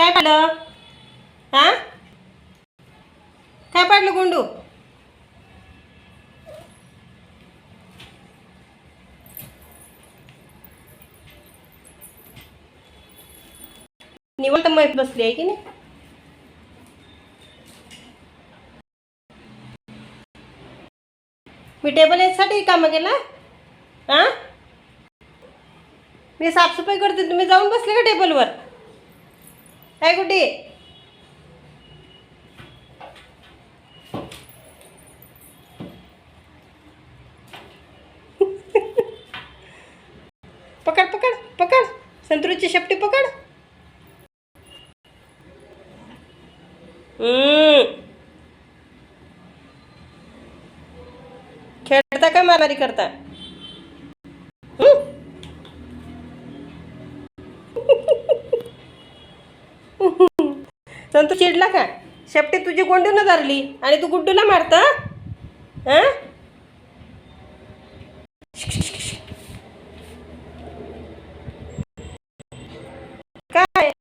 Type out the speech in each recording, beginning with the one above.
काय पाडलं? हां, काय पाडलं गुंडू? निवांत मैत बसली आहे की नाही? मी टेबल यासाठी कामं केला. हां, मी साफसफाई करते, तुम्ही जाऊन बसले का टेबलवर? काय कुठे? पकड पकड पकड, संतूरची शेपटी पकड. खेळता का मारामारी करता? संतू चिडला का? शेपटी तुझी गोंडून धरली आणि तू गुड्डूला मारत? हां, काय?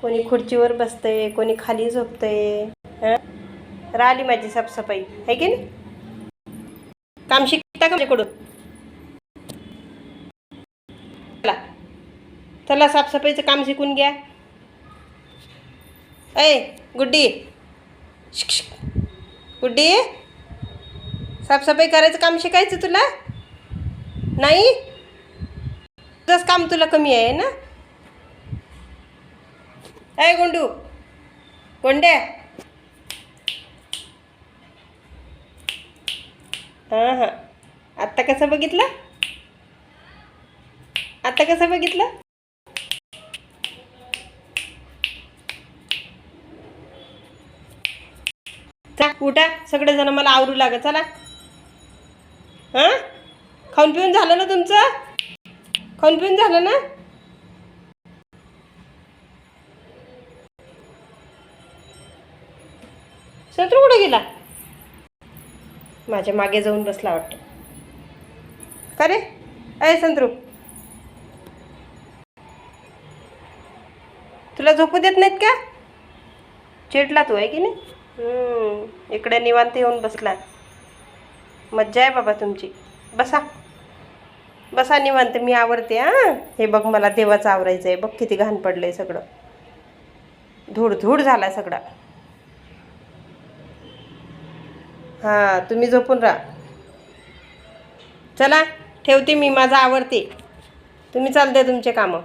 कोणी खुर्चीवर बसतंय, कोणी खाली झोपतंय. हां, राहिली माझी साफसफाई आहे की नाही? काम शिकता का माझ्याकडून? चला चला, साफसफाईचं काम शिकून घ्या. ऐ गुड्डी, गुड्डी, साफसफाई करायचं काम शिकायचं तुला नाही? तुझंच काम तुला कमी आहे ना? ऐ गोंडू, गोंड्या. हां हां, आत्ता कसं बघितलं? आता कसं बघितलं? चला उठा, सगळेजण मला आवरू लागा. चला. हां, खाऊन पिऊन झालं ना तुमचं? खाऊन पिऊन झालं ना? संतू कुठे गेला? माझ्या मागे जाऊन बसला वाटतं. का रे? अय संतरू, तुला झोपू देत नाहीत का? चिडला तू आहे की नाही? इकडे निवांत येऊन बसला. मज्जा आहे बाबा तुमची. बसा बसा निवांत, मी आवरते. हां, हे बघ, मला देवाचं आवरायचं आहे. बघ किती घाण पडलंय सगळं, धूड धूड झाला सगळा. हां, तुम्ही झोपून राहा. चला ठेवते, मी माझं आवरते. तुम्ही चालते तुमचे कामं.